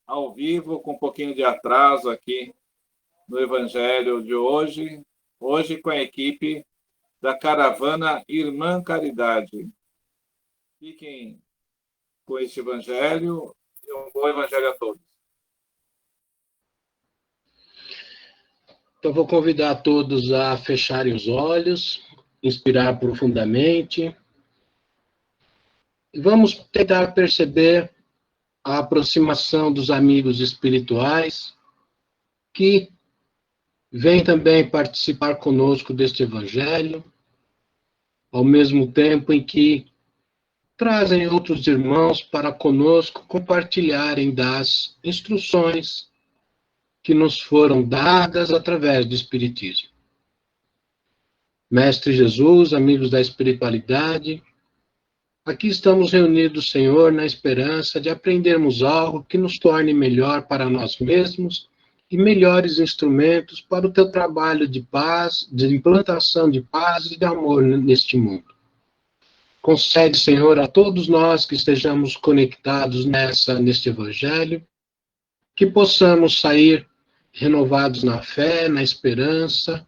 ao vivo, com um pouquinho de atraso aqui no Evangelho de hoje. Hoje com a equipe da Caravana Irmã Caridade. Fiquem com este Evangelho e um bom Evangelho a todos. Então, vou convidar todos a fecharem os olhos, inspirar profundamente. E vamos tentar perceber a aproximação dos amigos espirituais que vêm também participar conosco deste Evangelho, ao mesmo tempo em que trazem outros irmãos para conosco compartilharem das instruções que nos foram dadas através do Espiritismo. Mestre Jesus, amigos da espiritualidade, aqui estamos reunidos, Senhor, na esperança de aprendermos algo que nos torne melhor para nós mesmos e melhores instrumentos para o teu trabalho de paz, de implantação de paz e de amor neste mundo. Concede, Senhor, a todos nós que estejamos conectados neste Evangelho, que possamos sair renovados na fé, na esperança,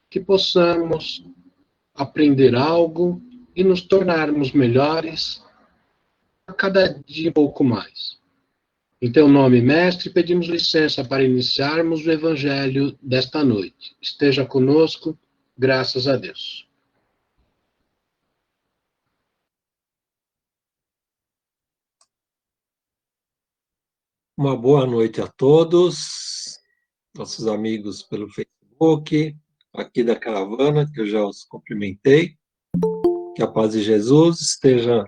que possamos aprender algo e nos tornarmos melhores a cada dia um pouco mais. Em teu nome, Mestre, pedimos licença para iniciarmos o Evangelho desta noite. Esteja conosco, graças a Deus. Uma boa noite a todos, nossos amigos pelo Facebook, aqui da Caravana, que eu já os cumprimentei. Que a paz de Jesus esteja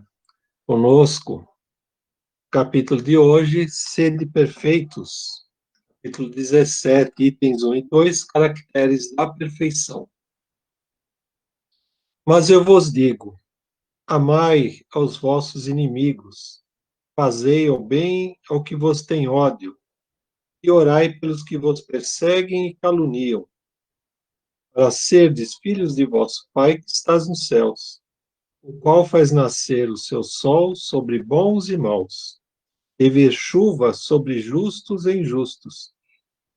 conosco. Capítulo de hoje, Sede Perfeitos. Capítulo 17, itens 1 e 2, caracteres da perfeição. Mas eu vos digo, amai aos vossos inimigos, fazei o bem ao que vos tem ódio, e orai pelos que vos perseguem e caluniam, para serdes filhos de vosso Pai que estás nos céus, o qual faz nascer o seu sol sobre bons e maus, e ver chuva sobre justos e injustos.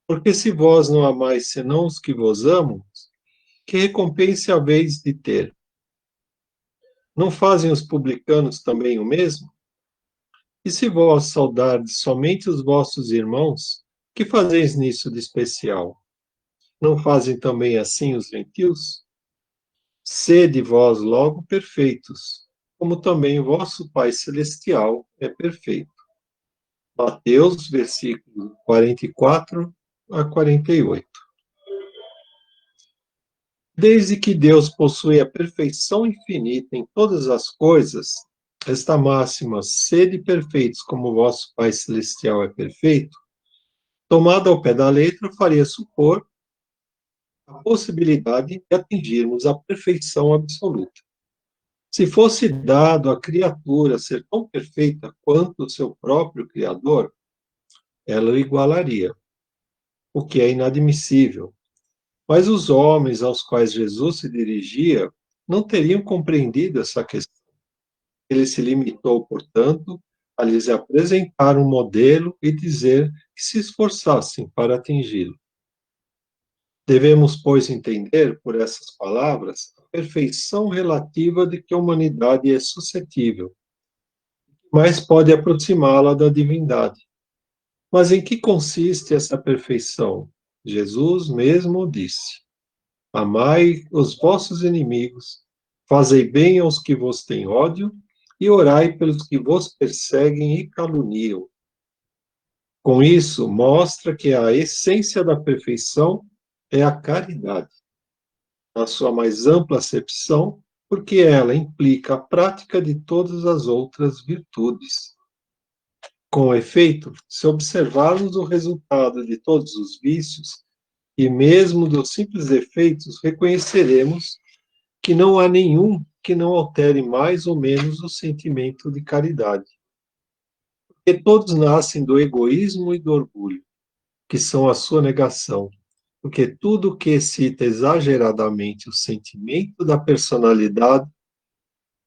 Porque se vós não amais senão os que vos amam, que recompensa haveis de ter? Não fazem os publicanos também o mesmo? E se vós saudardes somente os vossos irmãos, que fazeis nisso de especial? Não fazem também assim os gentios? Sede vós logo perfeitos, como também o vosso Pai Celestial é perfeito. Mateus, versículo 44 a 48. Desde que Deus possui a perfeição infinita em todas as coisas, esta máxima, sede perfeitos como o vosso Pai Celestial é perfeito, tomada ao pé da letra, faria supor a possibilidade de atingirmos a perfeição absoluta. Se fosse dado à criatura ser tão perfeita quanto o seu próprio Criador, ela o igualaria, o que é inadmissível. Mas os homens aos quais Jesus se dirigia não teriam compreendido essa questão. Ele se limitou, portanto, a lhes apresentar um modelo e dizer que se esforçassem para atingi-lo. Devemos, pois, entender, por essas palavras, a perfeição relativa de que a humanidade é suscetível, mas pode aproximá-la da divindade. Mas em que consiste essa perfeição? Jesus mesmo disse: amai os vossos inimigos, fazei bem aos que vos têm ódio, e orai pelos que vos perseguem e caluniam. Com isso, mostra que a essência da perfeição é a caridade, na sua mais ampla acepção, porque ela implica a prática de todas as outras virtudes. Com efeito, se observarmos o resultado de todos os vícios, e mesmo dos simples efeitos, reconheceremos que não há nenhum que não altere mais ou menos o sentimento de caridade. Porque todos nascem do egoísmo e do orgulho, que são a sua negação. Porque tudo que excita exageradamente o sentimento da personalidade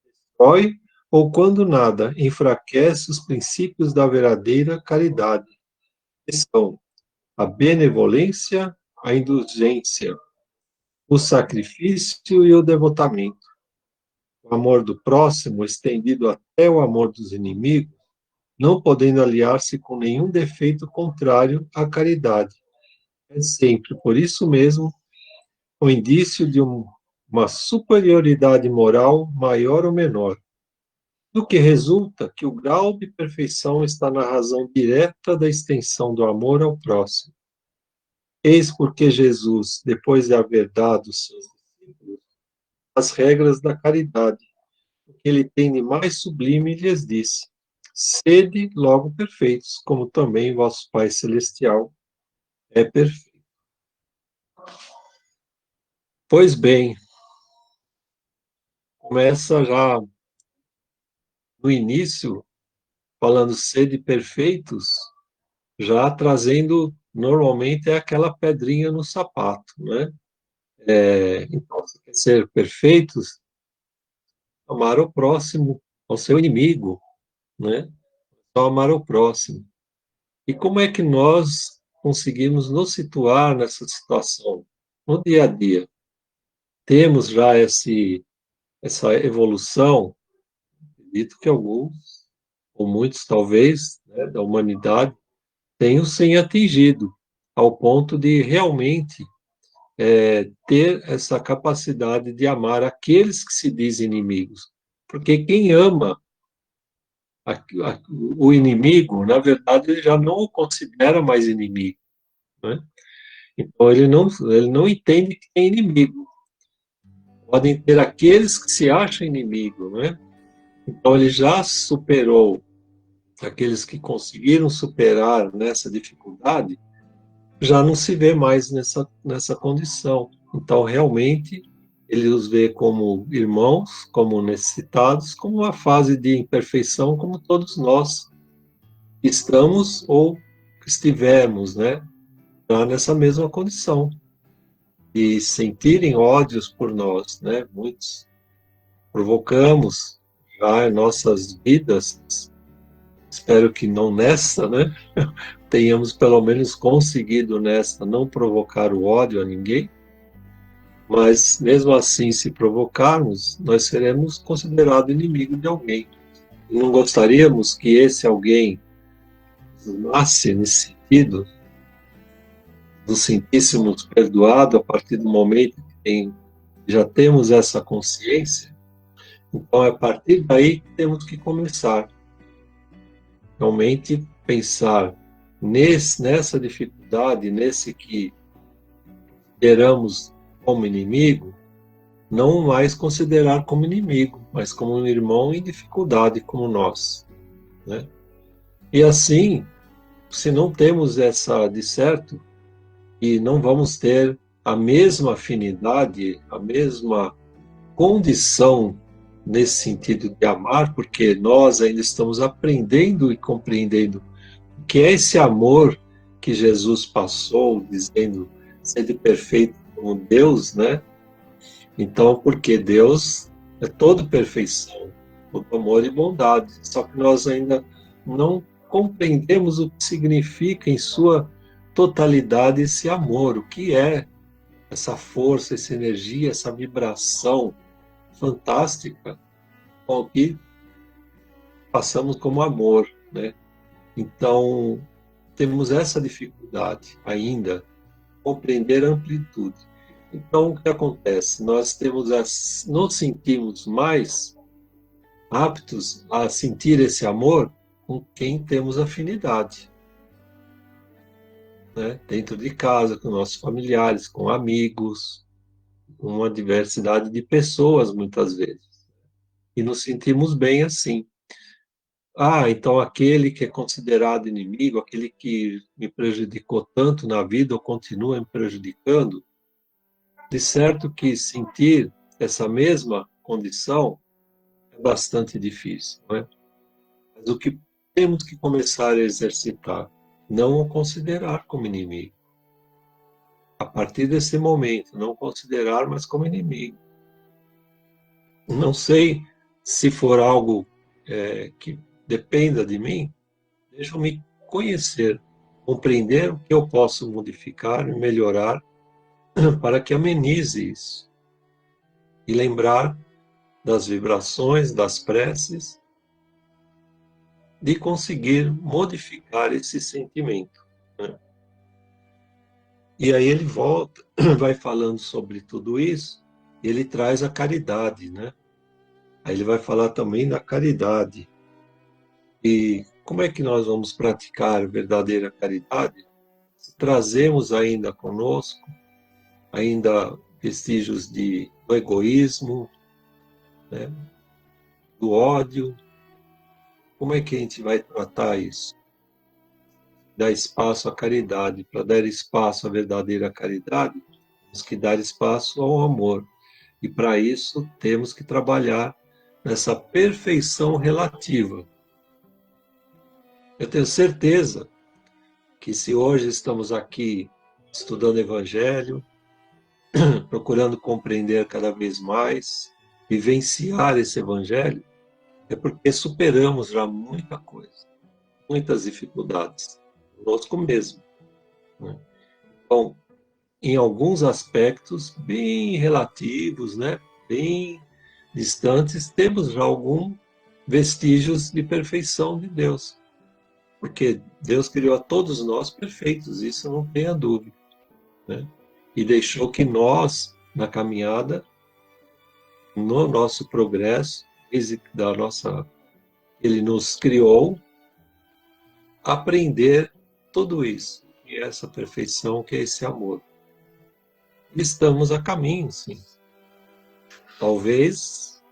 destrói, ou quando nada, enfraquece os princípios da verdadeira caridade, que são a benevolência, a indulgência, o sacrifício e o devotamento. O amor do próximo, estendido até o amor dos inimigos, não podendo aliar-se com nenhum defeito contrário à caridade. É sempre, por isso mesmo, o indício de uma superioridade moral maior ou menor, do que resulta que o grau de perfeição está na razão direta da extensão do amor ao próximo. Eis porque Jesus, depois de haver dado aos seus discípulos as regras da caridade, o que ele tem de mais sublime, lhes disse: sede logo perfeitos, como também vosso Pai Celestial é perfeito. Pois bem, começa já no início, falando sede perfeitos, já trazendo, normalmente, é aquela pedrinha no sapato, né? Então, se quer ser perfeitos, amar o próximo, ao seu inimigo, né? Só amar o próximo. E como é que nós conseguimos nos situar nessa situação? No dia a dia. Temos já essa evolução, acredito que alguns, ou muitos talvez, né, da humanidade, tenham se atingido ao ponto de realmente ter essa capacidade de amar aqueles que se dizem inimigos. Porque quem ama o inimigo, na verdade, ele já não o considera mais inimigo, né? Então, ele não entende que é inimigo. Podem ter aqueles que se acham inimigo, né? Então, ele já superou aqueles que conseguiram superar nessa dificuldade, já não se vê mais nessa condição. Então, realmente, ele os vê como irmãos, como necessitados, como uma fase de imperfeição, como todos nós estamos ou estivemos, né? Já nessa mesma condição. E sentirem ódios por nós, né? Muitos provocamos já em nossas vidas, espero que não nessa, né? Tenhamos pelo menos conseguido nesta não provocar o ódio a ninguém, mas mesmo assim, se provocarmos, nós seremos considerados inimigo de alguém. E não gostaríamos que esse alguém nasce nesse sentido, nos sentíssemos perdoado a partir do momento que já temos essa consciência. Então, é a partir daí que temos que começar. Realmente pensar nessa dificuldade, nesse que consideramos como inimigo, não mais considerar como inimigo, mas como um irmão em dificuldade como nós, né? E assim, se não temos essa de certo, e não vamos ter a mesma afinidade, a mesma condição nesse sentido de amar, porque nós ainda estamos aprendendo e compreendendo o que é esse amor que Jesus passou, dizendo, sede perfeito como Deus, né? Então, porque Deus é toda perfeição, todo amor e bondade, só que nós ainda não compreendemos o que significa em sua totalidade esse amor, o que é essa força, essa energia, essa vibração fantástica com o que passamos como amor, né? Então, temos essa dificuldade ainda, compreender a amplitude. Então, o que acontece? Nós nos sentimos mais aptos a sentir esse amor com quem temos afinidade, né? Dentro de casa, com nossos familiares, com amigos, com uma diversidade de pessoas, muitas vezes. E nos sentimos bem assim. Ah, então aquele que é considerado inimigo, aquele que me prejudicou tanto na vida ou continua me prejudicando, de certo que sentir essa mesma condição é bastante difícil, não é? Mas o que temos que começar a exercitar, não o considerar como inimigo. A partir desse momento, não considerar mais como inimigo. Não sei se for algo que dependa de mim, deixa eu me conhecer compreender o que eu posso modificar e melhorar para que amenize isso. E lembrar das vibrações, das preces, de conseguir modificar esse sentimento, né? E aí ele volta, vai falando sobre tudo isso, e ele traz a caridade, né? Aí ele vai falar também da caridade. E como é que nós vamos praticar verdadeira caridade? Se trazemos ainda conosco, ainda vestígios do egoísmo, né? Do ódio, como é que a gente vai tratar isso? Dar espaço à caridade. Para dar espaço à verdadeira caridade, temos que dar espaço ao amor. E para isso temos que trabalhar nessa perfeição relativa. Eu tenho certeza que se hoje estamos aqui estudando Evangelho, procurando compreender cada vez mais, vivenciar esse Evangelho, é porque superamos já muita coisa, muitas dificuldades, conosco mesmo, né? Então, em alguns aspectos bem relativos, né, bem distantes, temos já alguns vestígios de perfeição de Deus. Porque Deus criou a todos nós perfeitos, isso não tenha dúvida, né? E deixou que nós, na caminhada, no nosso progresso, Ele nos criou, aprender tudo isso, e essa perfeição que é esse amor. Estamos a caminho, sim. Talvez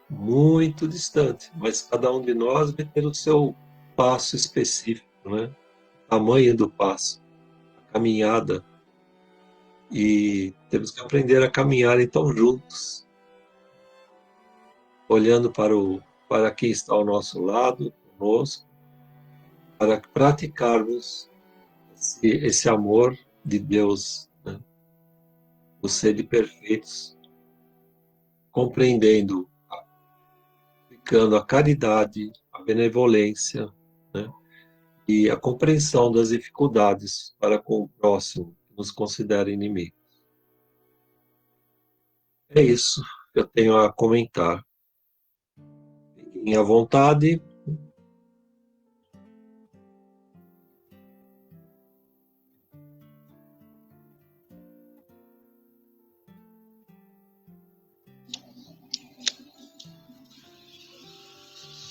muito distante, mas cada um de nós vai ter o seu passo específico, né? O tamanho do passo, a caminhada. E temos que aprender a caminhar então juntos, olhando para quem está ao nosso lado, conosco, para praticarmos esse amor de Deus, né? O ser de perfeitos, compreendendo, aplicando a caridade, a benevolência, né? E a compreensão das dificuldades para com o próximo, que nos considera inimigo. É isso que eu tenho a comentar. Fiquem à vontade.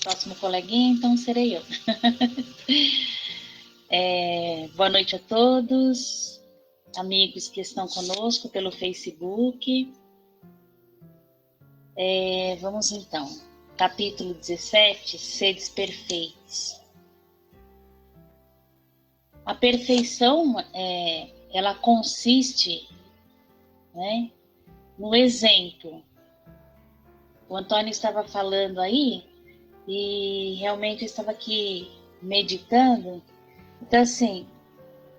Próximo coleguinha, então serei eu. Boa noite a todos, amigos que estão conosco pelo Facebook. Vamos então, capítulo 17, Sedes perfeitos. A perfeição, ela consiste, né, no exemplo. O Antônio estava falando aí, e realmente eu estava aqui meditando. Então, assim,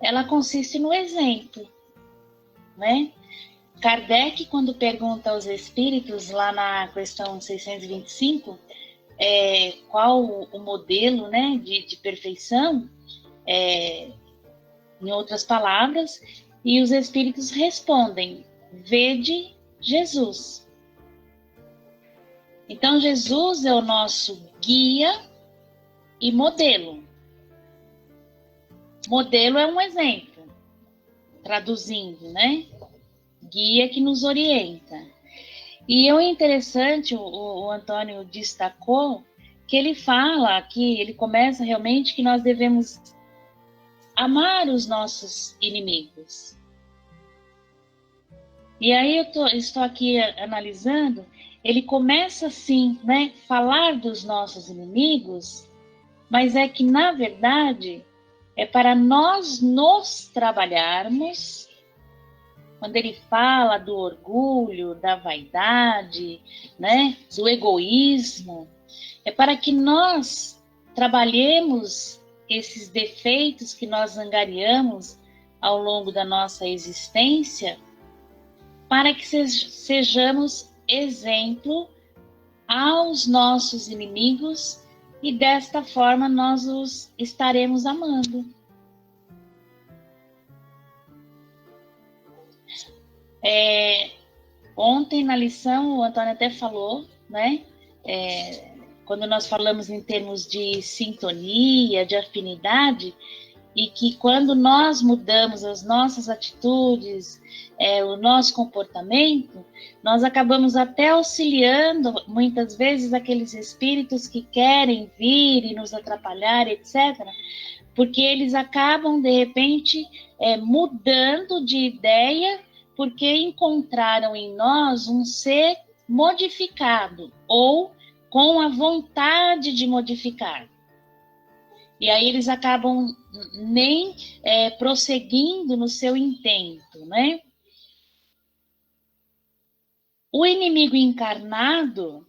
ela consiste no exemplo, né? Kardec, quando pergunta aos espíritos, lá na questão 625, qual o modelo, né, de perfeição, em outras palavras, e os espíritos respondem: vede Jesus. Então, Jesus é o nosso guia e modelo. Modelo é um exemplo, traduzindo, né? Guia que nos orienta. E é interessante, o Antônio destacou, que ele fala que ele começa realmente que nós devemos amar os nossos inimigos. E aí eu estou aqui analisando, ele começa assim, né, falar dos nossos inimigos, mas é que na verdade é para nós nos trabalharmos. Quando ele fala do orgulho, da vaidade, né, do egoísmo, é para que nós trabalhemos esses defeitos que nós angariamos ao longo da nossa existência, para que sejamos exemplo aos nossos inimigos e desta forma nós os estaremos amando. Ontem na lição o Antônio até falou, né? Quando nós falamos em termos de sintonia, de afinidade, e que quando nós mudamos as nossas atitudes, o nosso comportamento, nós acabamos até auxiliando, muitas vezes, aqueles espíritos que querem vir e nos atrapalhar, etc., porque eles acabam, de repente, mudando de ideia, porque encontraram em nós um ser modificado, ou com a vontade de modificar. E aí eles acabam nem prosseguindo no seu intento, né? O inimigo encarnado,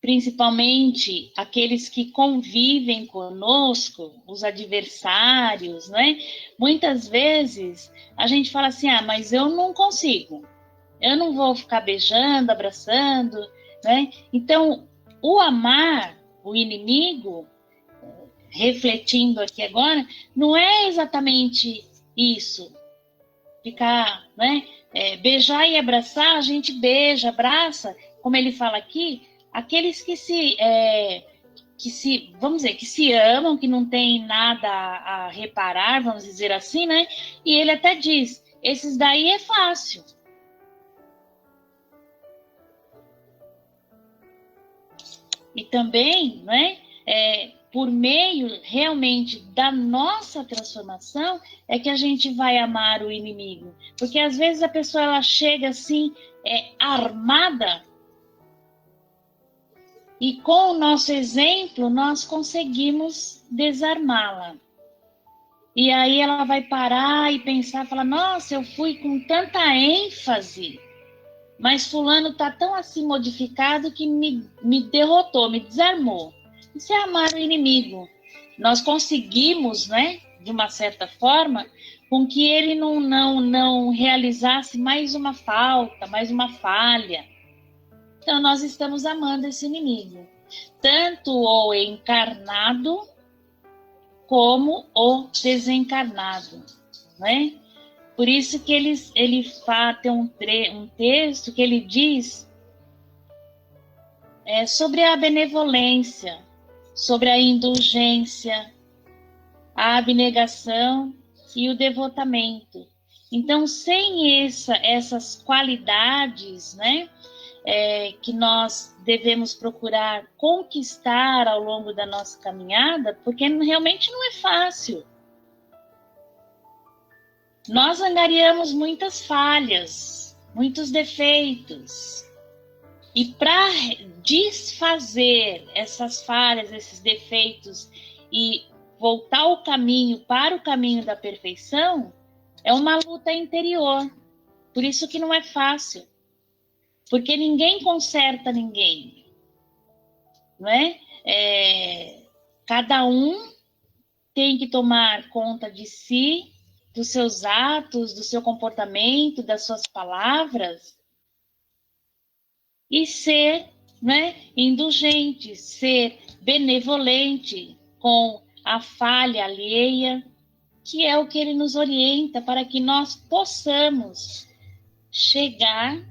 principalmente aqueles que convivem conosco, os adversários, né? Muitas vezes a gente fala assim, mas eu não consigo, eu não vou ficar beijando, abraçando, né? Então, o amar o inimigo, refletindo aqui agora, não é exatamente isso, ficar, né? Beijar e abraçar, a gente beija, abraça, como ele fala aqui, aqueles que se, vamos dizer, que se amam, que não tem nada a reparar, vamos dizer assim, né? E ele até diz, esses daí é fácil. E também, né? Por meio realmente da nossa transformação é que a gente vai amar o inimigo. Porque às vezes a pessoa ela chega assim, armada, e com o nosso exemplo nós conseguimos desarmá-la. E aí ela vai parar e pensar, falar, nossa, eu fui com tanta ênfase, mas fulano está tão assim modificado que me derrotou, me desarmou. Isso é amar o inimigo. Nós conseguimos, né, de uma certa forma, com que ele não realizasse mais uma falta, mais uma falha. Então, nós estamos amando esse inimigo. Tanto o encarnado, como o desencarnado, né? Por isso que ele tem um texto que ele diz sobre a benevolência, sobre a indulgência, a abnegação e o devotamento. Então, sem essas qualidades, né, que nós devemos procurar conquistar ao longo da nossa caminhada, porque realmente não é fácil. Nós angariamos muitas falhas, muitos defeitos. E para desfazer essas falhas, esses defeitos e voltar o caminho para o caminho da perfeição, é uma luta interior. Por isso que não é fácil. Porque ninguém conserta ninguém. Não é? Cada um tem que tomar conta de si, dos seus atos, do seu comportamento, das suas palavras, e ser, né, indulgente, ser benevolente com a falha alheia, que é o que ele nos orienta para que nós possamos chegar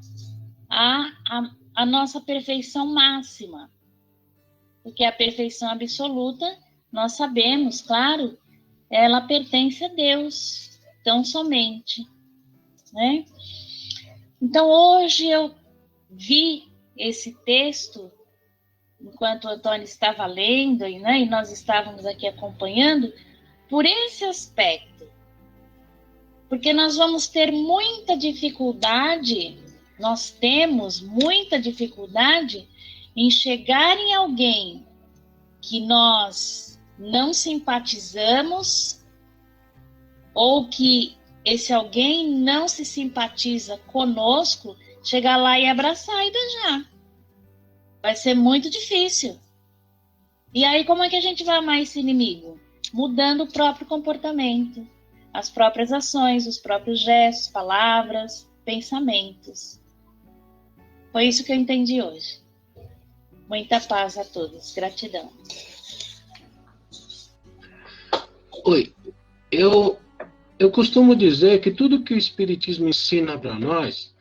à nossa perfeição máxima. Porque a perfeição absoluta, nós sabemos, claro, ela pertence a Deus, tão somente, né? Então, hoje eu vi esse texto, enquanto o Antônio estava lendo, né, e nós estávamos aqui acompanhando, por esse aspecto. Porque nós vamos ter muita dificuldade, nós temos muita dificuldade em chegar em alguém que nós não simpatizamos, ou que esse alguém não se simpatiza conosco, chegar lá e abraçar e beijar. Vai ser muito difícil. E aí, como é que a gente vai amar esse inimigo? Mudando o próprio comportamento, as próprias ações, os próprios gestos, palavras, pensamentos. Foi isso que eu entendi hoje. Muita paz a todos. Gratidão. Oi, eu Eu costumo dizer que tudo que o Espiritismo ensina para nós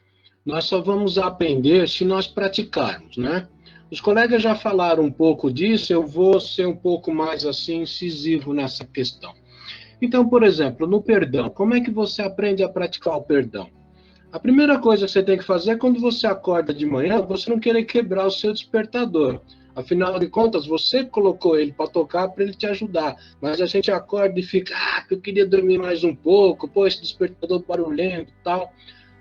só vamos aprender se nós praticarmos, né? Os colegas já falaram um pouco disso, eu vou ser um pouco mais assim incisivo nessa questão. Então, por exemplo, no perdão, como é que você aprende a praticar o perdão? A primeira coisa que você tem que fazer é quando você acorda de manhã, você não querer quebrar o seu despertador. Afinal de contas, você colocou ele para tocar para ele te ajudar. Mas a gente acorda e fica, eu queria dormir mais um pouco, pô, esse despertador barulhento e tal.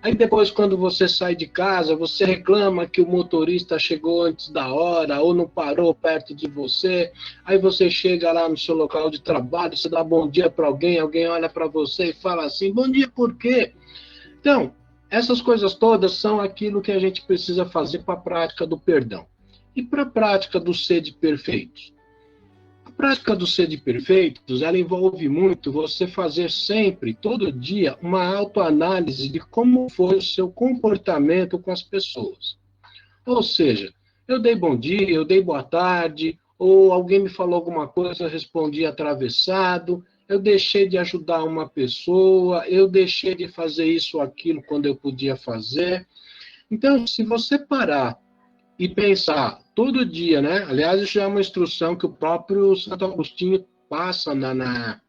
Aí depois, quando você sai de casa, você reclama que o motorista chegou antes da hora ou não parou perto de você. Aí você chega lá no seu local de trabalho, você dá bom dia para alguém, alguém olha para você e fala assim, bom dia por quê? Então, essas coisas todas são aquilo que a gente precisa fazer para a prática do perdão. E para a prática do ser de perfeitos? A prática do ser de perfeitos, ela envolve muito você fazer sempre, todo dia, uma autoanálise de como foi o seu comportamento com as pessoas. Ou seja, eu dei bom dia, eu dei boa tarde, ou alguém me falou alguma coisa, eu respondi atravessado, eu deixei de ajudar uma pessoa, eu deixei de fazer isso ou aquilo quando eu podia fazer. Então, se você parar e pensar todo dia, né? Aliás, isso é uma instrução que o próprio Santo Agostinho passa na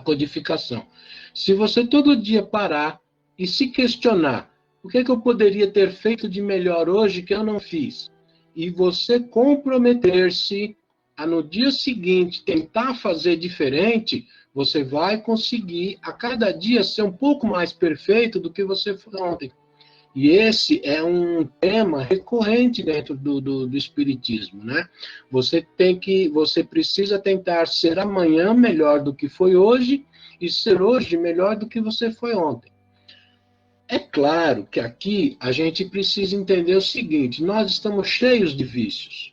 codificação. Se você todo dia parar e se questionar, o que é que eu poderia ter feito de melhor hoje que eu não fiz? E você comprometer-se a no dia seguinte tentar fazer diferente, você vai conseguir a cada dia ser um pouco mais perfeito do que você foi ontem. E esse é um tema recorrente dentro do Espiritismo, né? Você precisa tentar ser amanhã melhor do que foi hoje e ser hoje melhor do que você foi ontem. É claro que aqui a gente precisa entender o seguinte, nós estamos cheios de vícios.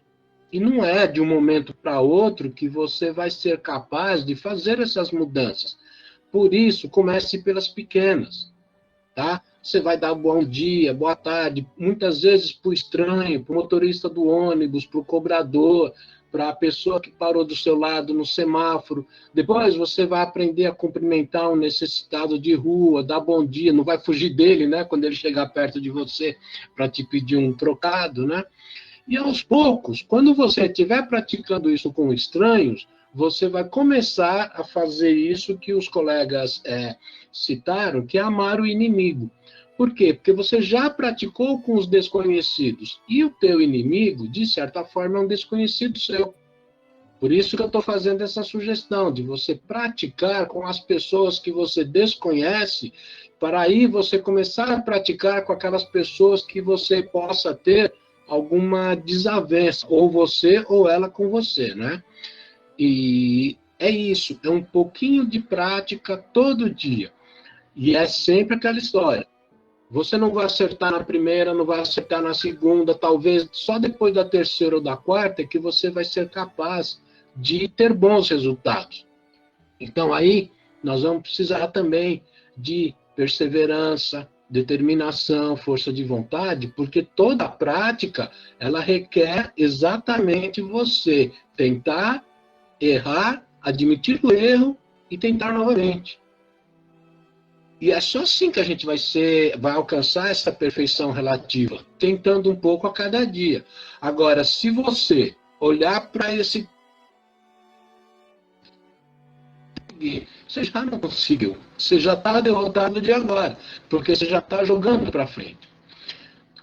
E não é de um momento para outro que você vai ser capaz de fazer essas mudanças. Por isso, comece pelas pequenas, tá? Você vai dar bom dia, boa tarde, muitas vezes para o estranho, para o motorista do ônibus, para o cobrador, para a pessoa que parou do seu lado no semáforo. Depois você vai aprender a cumprimentar um necessitado de rua, dar bom dia, não vai fugir dele, né, quando ele chegar perto de você para te pedir um trocado, né? E aos poucos, quando você estiver praticando isso com estranhos, você vai começar a fazer isso que os colegas citaram, que é amar o inimigo. Por quê? Porque você já praticou com os desconhecidos. E o teu inimigo, de certa forma, é um desconhecido seu. Por isso que eu estou fazendo essa sugestão, de você praticar com as pessoas que você desconhece, para aí você começar a praticar com aquelas pessoas que você possa ter alguma desavença, ou você ou ela com você, né? E é isso, é um pouquinho de prática todo dia. E é sempre aquela história. Você não vai acertar na primeira, não vai acertar na segunda, talvez só depois da terceira ou da quarta é que você vai ser capaz de ter bons resultados. Então aí nós vamos precisar também de perseverança, determinação, força de vontade, porque toda a prática ela requer exatamente você tentar, errar, admitir o erro e tentar novamente. E é só assim que a gente vai alcançar essa perfeição relativa, tentando um pouco a cada dia. Agora, se você olhar para esse... Você já não conseguiu. Você já está derrotado de agora, porque você já está jogando para frente.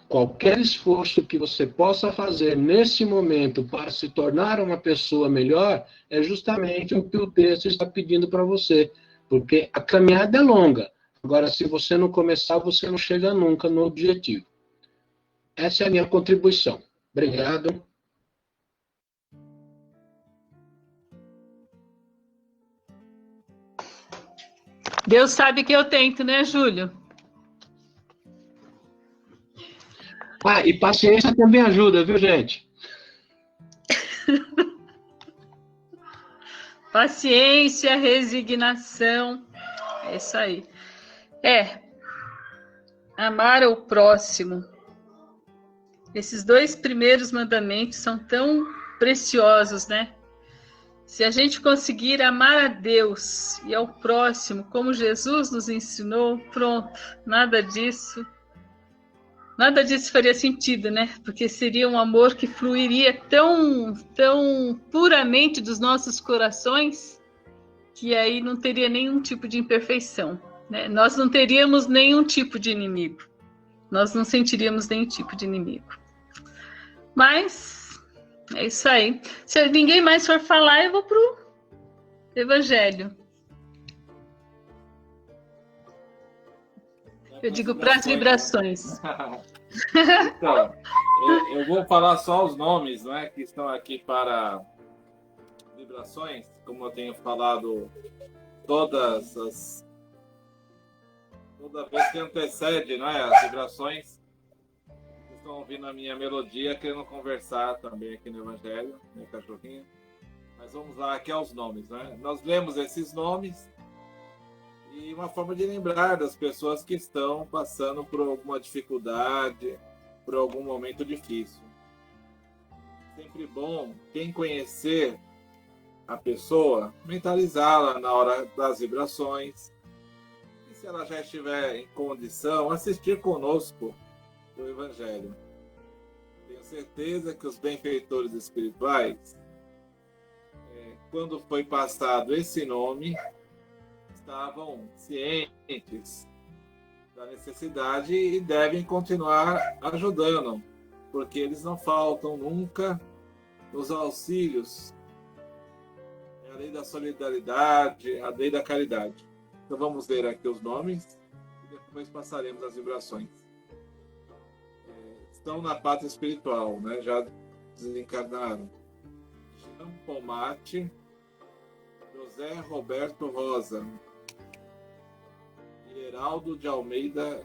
Qualquer esforço que você possa fazer nesse momento para se tornar uma pessoa melhor é justamente o que o texto está pedindo para você, porque a caminhada é longa. Agora, se você não começar, você não chega nunca no objetivo. Essa é a minha contribuição. Obrigado. Deus sabe que eu tento, né, Júlio? E paciência também ajuda, viu, gente? Paciência, resignação. É isso aí. Amar ao próximo. Esses dois primeiros mandamentos são tão preciosos, né? Se a gente conseguir amar a Deus e ao próximo como Jesus nos ensinou, pronto, nada disso faria sentido, né? Porque seria um amor que fluiria tão puramente dos nossos corações que aí não teria nenhum tipo de imperfeição, né? Nós não teríamos nenhum tipo de inimigo. Nós não sentiríamos nenhum tipo de inimigo. Mas é isso aí. Se ninguém mais for falar, eu vou pro Evangelho. Eu digo para as vibrações. Então, eu vou falar só os nomes, né, que estão aqui para vibrações, como eu tenho falado toda vez que antecede, né, as vibrações. Vocês estão ouvindo a minha melodia, querendo conversar também aqui no Evangelho, minha cachorrinha. Mas vamos lá aqui aos nomes, né? Nós lemos esses nomes e uma forma de lembrar das pessoas que estão passando por alguma dificuldade, por algum momento difícil. Sempre bom quem conhecer a pessoa, mentalizá-la na hora das vibrações. E se ela já estiver em condição, assistir conosco o Evangelho. Tenho certeza que os benfeitores espirituais, quando foi passado esse nome, estavam cientes da necessidade e devem continuar ajudando, porque eles não faltam nunca nos auxílios. É a lei da solidariedade, a lei da caridade. Então vamos ler aqui os nomes e depois passaremos as vibrações. Estão na pátria espiritual, né? Já desencarnaram. Jean Pomate, José Roberto Rosa, Heraldo de Almeida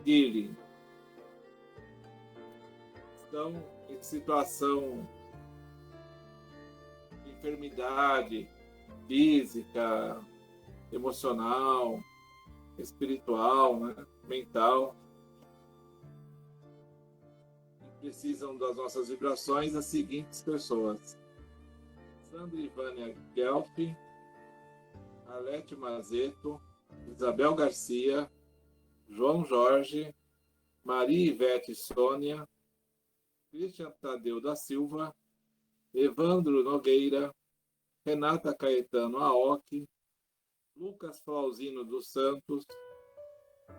Guilherme. Estão em situação de enfermidade física, emocional, espiritual, né? Mental. Precisam das nossas vibrações as seguintes pessoas: Sandra Ivânia Guelph, Alete Mazeto, Isabel Garcia, João Jorge, Maria Ivete Sônia, Cristian Tadeu da Silva, Evandro Nogueira, Renata Caetano Aoki, Lucas Flauzino dos Santos,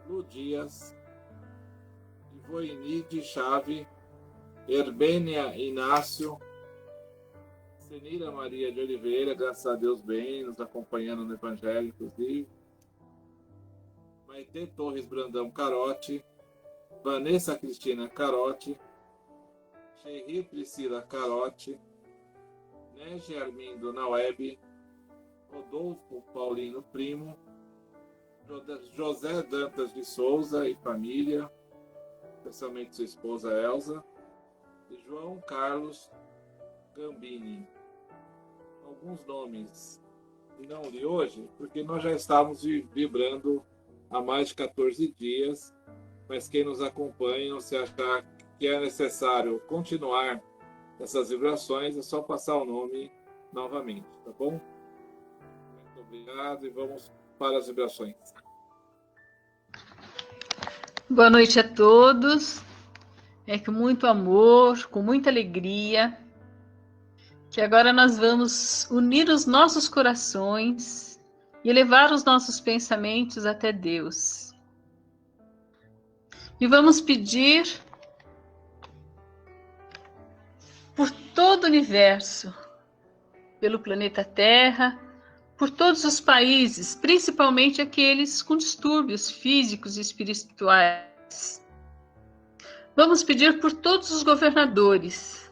Lu Dias, Ivoinide Chave, Herbênia Inácio, Senira Maria de Oliveira, graças a Deus bem, nos acompanhando no Evangelho, inclusive. Maitê Torres Brandão Carote, Vanessa Cristina Carote, Xerri Priscila Carote, Nege Armindo na web, Rodolfo Paulino Primo, José Dantas de Souza e família, especialmente sua esposa Elza, e João Carlos Gambini. Alguns nomes que não li hoje, porque nós já estávamos vibrando há mais de 14 dias, mas quem nos acompanha, se achar que é necessário continuar essas vibrações, é só passar o nome novamente, tá bom? Muito obrigado e vamos para as vibrações. Boa noite a todos. Com muito amor, com muita alegria, que agora nós vamos unir os nossos corações e elevar os nossos pensamentos até Deus. E vamos pedir por todo o universo, pelo planeta Terra, por todos os países, principalmente aqueles com distúrbios físicos e espirituais. Vamos pedir por todos os governadores,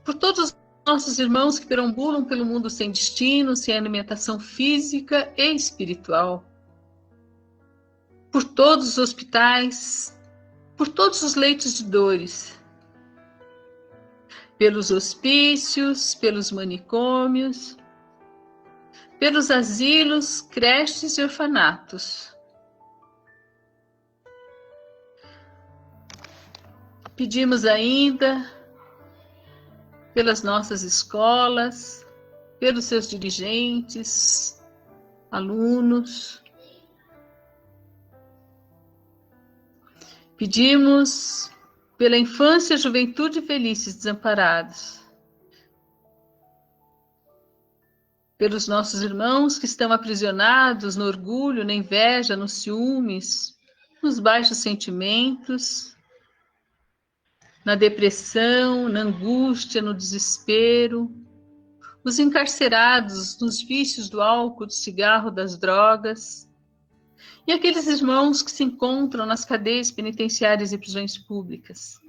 por todos os nossos irmãos que perambulam pelo mundo sem destino, sem alimentação física e espiritual, por todos os hospitais, por todos os leitos de dores, pelos hospícios, pelos manicômios, pelos asilos, creches e orfanatos. Pedimos ainda pelas nossas escolas, pelos seus dirigentes, alunos. Pedimos pela infância, juventude e velhices desamparados. Pelos nossos irmãos que estão aprisionados no orgulho, na inveja, nos ciúmes, nos baixos sentimentos, na depressão, na angústia, no desespero, os encarcerados nos vícios do álcool, do cigarro, das drogas, e aqueles irmãos que se encontram nas cadeias penitenciárias e prisões públicas.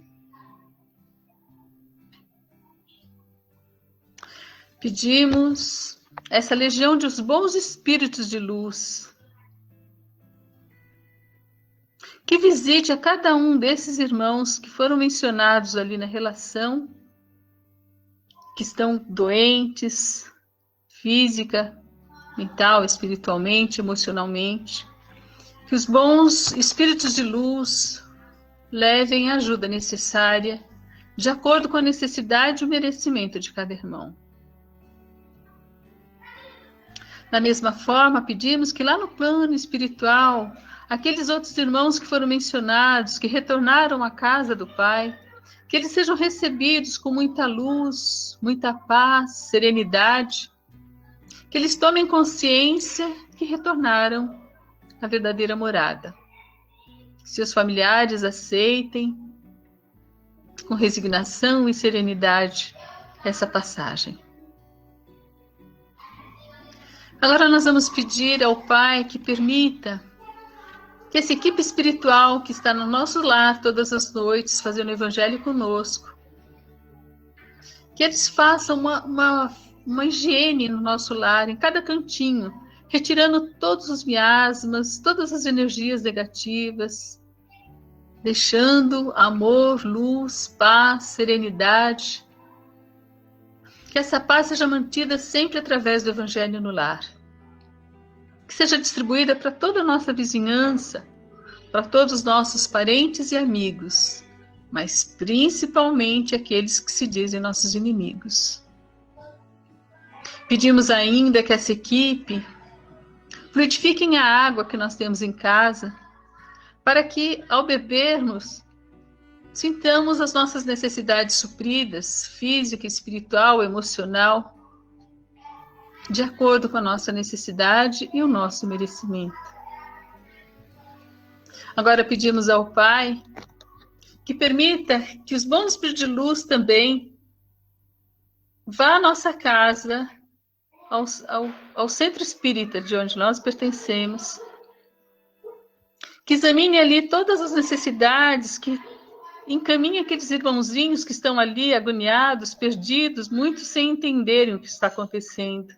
Pedimos essa legião de os bons espíritos de luz que visite a cada um desses irmãos que foram mencionados ali na relação, que estão doentes, física, mental, espiritualmente, emocionalmente. Que os bons espíritos de luz levem a ajuda necessária, de acordo com a necessidade e o merecimento de cada irmão. Da mesma forma, pedimos que lá no plano espiritual, aqueles outros irmãos que foram mencionados, que retornaram à casa do Pai, que eles sejam recebidos com muita luz, muita paz, serenidade, que eles tomem consciência que retornaram a verdadeira morada. Seus familiares aceitem com resignação e serenidade essa passagem. Agora nós vamos pedir ao Pai que permita que essa equipe espiritual que está no nosso lar todas as noites fazendo o Evangelho conosco, que eles façam uma higiene no nosso lar, em cada cantinho, retirando todos os miasmas, todas as energias negativas, deixando amor, luz, paz, serenidade. Que essa paz seja mantida sempre através do Evangelho no lar. Que seja distribuída para toda a nossa vizinhança, para todos os nossos parentes e amigos, mas principalmente aqueles que se dizem nossos inimigos. Pedimos ainda que essa equipe fluidifiquem a água que nós temos em casa, para que, ao bebermos, sintamos as nossas necessidades supridas, física, espiritual, emocional, de acordo com a nossa necessidade e o nosso merecimento. Agora pedimos ao Pai que permita que os bons espíritos de luz também vá à nossa casa, ao centro espírita de onde nós pertencemos, que examine ali todas as necessidades, que encaminhe aqueles irmãozinhos que estão ali agoniados, perdidos, muitos sem entenderem o que está acontecendo.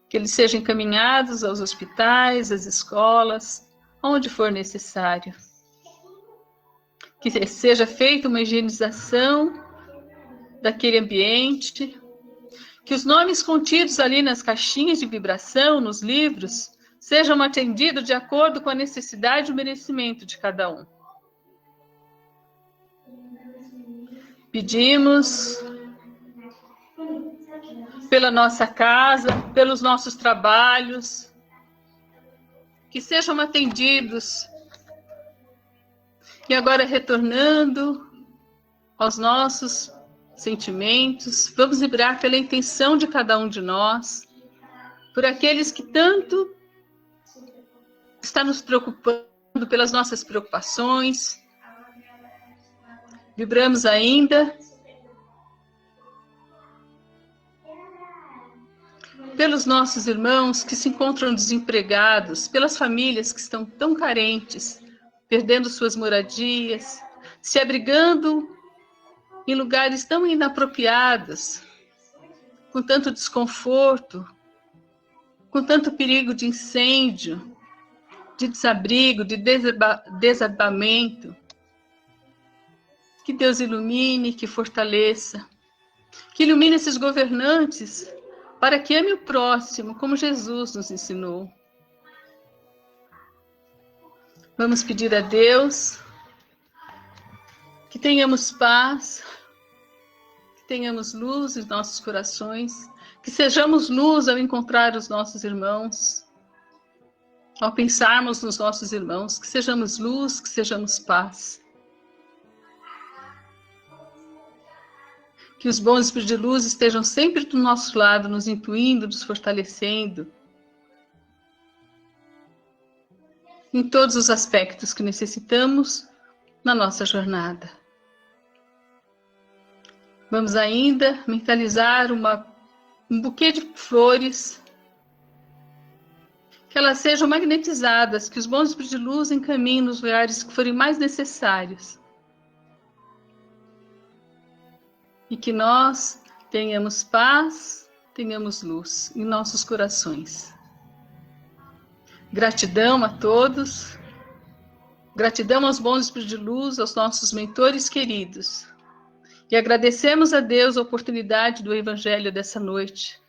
Que eles sejam encaminhados aos hospitais, às escolas, onde for necessário. Que seja feita uma higienização daquele ambiente, que os nomes contidos ali nas caixinhas de vibração, nos livros, sejam atendidos de acordo com a necessidade e o merecimento de cada um. Pedimos pela nossa casa, pelos nossos trabalhos, que sejam atendidos. E agora, retornando aos nossos sentimentos, vamos vibrar pela intenção de cada um de nós, por aqueles que tanto está nos preocupando, pelas nossas preocupações. Vibramos ainda pelos nossos irmãos que se encontram desempregados, pelas famílias que estão tão carentes, perdendo suas moradias, se abrigando em lugares tão inapropriados, com tanto desconforto, com tanto perigo de incêndio, de desabrigo, de desabamento. Que Deus ilumine, que fortaleça, que ilumine esses governantes para que ame o próximo, como Jesus nos ensinou. Vamos pedir a Deus que tenhamos paz, que tenhamos luz em nossos corações, Que sejamos luz ao encontrar os nossos irmãos, ao pensarmos nos nossos irmãos, que sejamos luz, que sejamos paz. Que os bons espíritos de luz estejam sempre do nosso lado, nos intuindo, nos fortalecendo, em todos os aspectos que necessitamos na nossa jornada. Vamos ainda mentalizar um buquê de flores, que elas sejam magnetizadas, que os bons espíritos de luz encaminhem nos lugares que forem mais necessários. E que nós tenhamos paz, tenhamos luz em nossos corações. Gratidão a todos, gratidão aos bons espíritos de luz, aos nossos mentores queridos. E agradecemos a Deus a oportunidade do Evangelho dessa noite.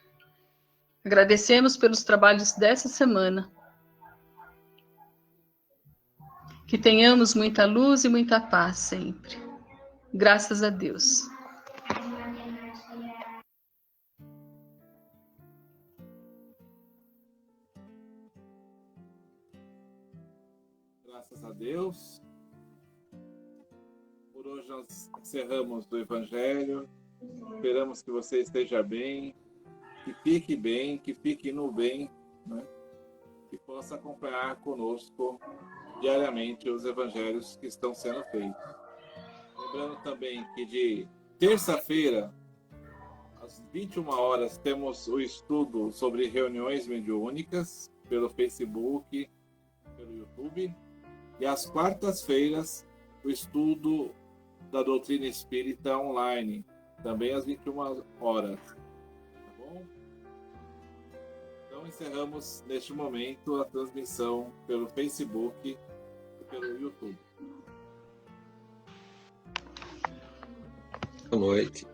Agradecemos pelos trabalhos dessa semana. Que tenhamos muita luz e muita paz sempre. Graças a Deus. Graças a Deus. Por hoje nós encerramos o Evangelho. Esperamos que você esteja bem, que fique no bem, né? Que possa acompanhar conosco diariamente os Evangelhos que estão sendo feitos. Lembrando também que de terça-feira, às 21 horas, temos o estudo sobre reuniões mediúnicas pelo Facebook, pelo YouTube. E às quartas-feiras, o estudo da doutrina espírita online, também às 21 horas. Tá bom? Então, encerramos neste momento a transmissão pelo Facebook e pelo YouTube. Boa noite.